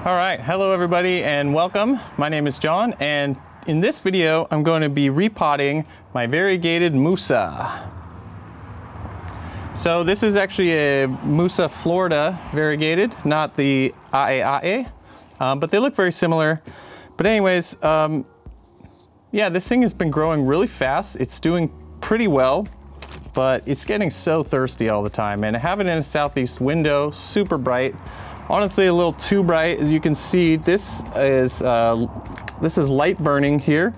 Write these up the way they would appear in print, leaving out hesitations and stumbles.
All right, hello everybody and welcome. My name is John, and in this video I'm going to be repotting my variegated Musa. So this is actually a Musa Florida variegated, not the Ae, but they look very similar. But anyways, yeah, this thing has been growing really fast. It's doing pretty well, but it's getting so thirsty all the time. And I have it in a southeast window, super bright. Honestly, a little too bright. As you can see, this is light burning here.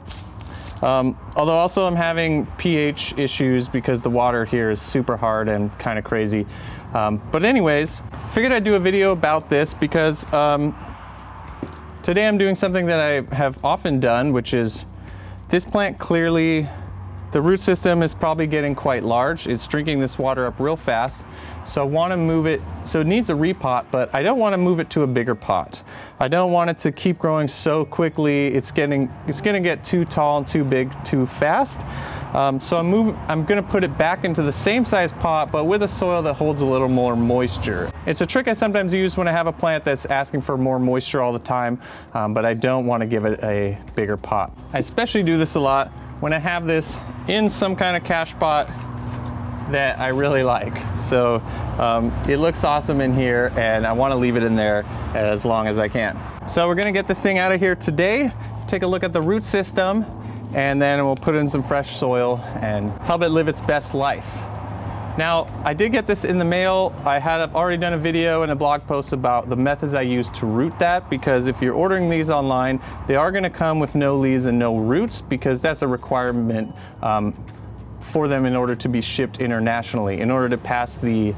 Although also I'm having pH issues because the water here is super hard and kind of crazy. But anyways, figured I'd do a video about this because today I'm doing something that I have often done, which is this plant clearly, the root system is probably getting quite large. It's drinking this water up real fast. So I want to move it, so it needs a repot, but I don't want to move it to a bigger pot. I don't want it to keep growing so quickly. It's gonna get too tall and too big too fast. So I'm gonna put it back into the same size pot, but with a soil that holds a little more moisture. It's a trick I sometimes use when I have a plant that's asking for more moisture all the time, but I don't want to give it a bigger pot. I especially do this a lot when I have this in some kind of cache pot that I really like. So it looks awesome in here and I want to leave it in there as long as I can. So we're gonna get this thing out of here today, take a look at the root system, and then we'll put in some fresh soil and help it live its best life. Now, I did get this in the mail. I had already done a video and a blog post about the methods I use to root that, because if you're ordering these online, they are gonna come with no leaves and no roots, because that's a requirement for them in order to be shipped internationally. In order to pass the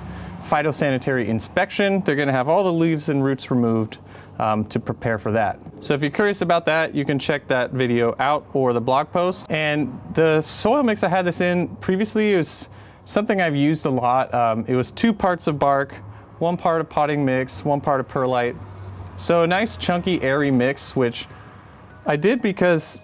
phytosanitary inspection, they're gonna have all the leaves and roots removed to prepare for that. So if you're curious about that, you can check that video out or the blog post. And the soil mix I had this in previously is something I've used a lot. It was 2 parts of bark, 1 part of potting mix, 1 part of perlite. So a nice chunky airy mix, which I did because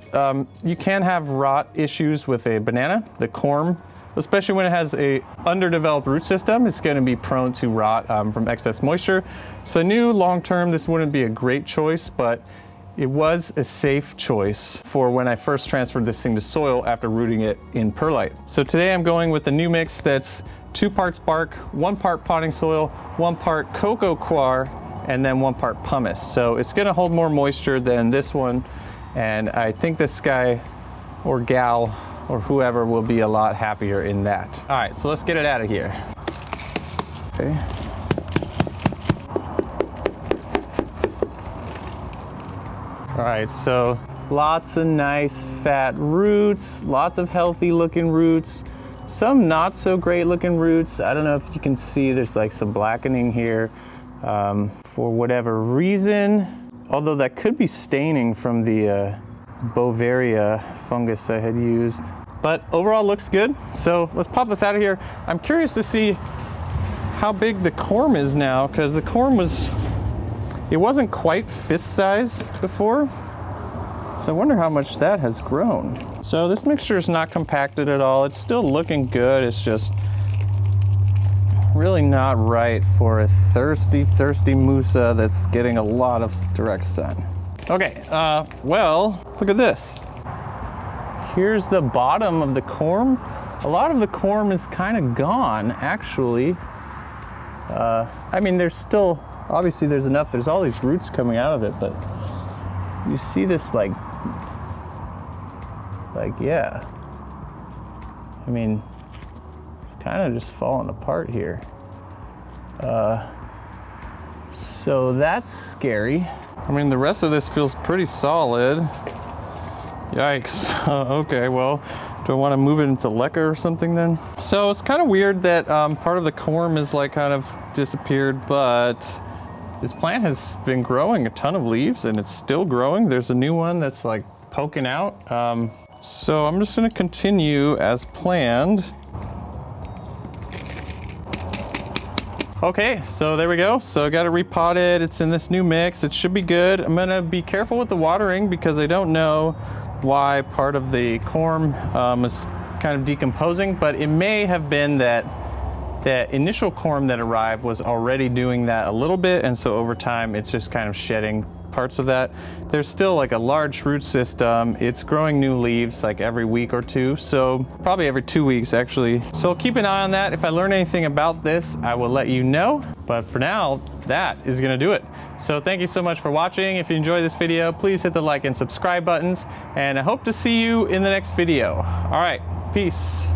you can have rot issues with a banana, the Corm, especially when it has a underdeveloped root system. It's going to be prone to rot from excess moisture. So I knew long term this wouldn't be a great choice, but it was a safe choice for when I first transferred this thing to soil after rooting it in perlite. So today I'm going with the new mix that's 2 parts bark, 1 part potting soil, 1 part cocoa coir, and then 1 part pumice. So it's going to hold more moisture than this one. And I think this guy or gal or whoever will be a lot happier in that. All right, so let's get it out of here. Okay. All right, so lots of nice fat roots, lots of healthy looking roots, some not so great looking roots. I don't know if you can see there's like some blackening here for whatever reason. Although that could be staining from the Bovaria fungus I had used. But overall looks good. So let's pop this out of here. I'm curious to see how big the Corm is now, because the Corm it wasn't quite fist size before. So I wonder how much that has grown. So this mixture is not compacted at all. It's still looking good. It's just really not right for a thirsty Musa that's getting a lot of direct sun. Okay, well, look at this. Here's the bottom of the Corm. A lot of the Corm is kind of gone, actually. I mean, there's still, obviously there's enough, there's all these roots coming out of it, but you see this like yeah. I mean, kind of just falling apart here. So that's scary. I mean, the rest of this feels pretty solid. Yikes. Okay, well, do I want to move it into leca or something then? So it's kind of weird that part of the Corm is like kind of disappeared, but this plant has been growing a ton of leaves and it's still growing. There's a new one that's like poking out. So I'm just going to continue as planned. Okay, so there we go. So I got it repotted. It's in this new mix. It should be good. I'm gonna be careful with the watering because I don't know why part of the Corm is kind of decomposing, but it may have been that the initial corm that arrived was already doing that a little bit, and so over time it's just kind of shedding parts of that. There's still like a large root system. It's growing new leaves like every week or two, so probably every 2 weeks actually. So keep an eye on that. If I learn anything about this, I will let you know. But for now, that is gonna do it. So thank you so much for watching. If you enjoyed this video, please hit the like and subscribe buttons, and I hope to see you in the next video. All right, peace.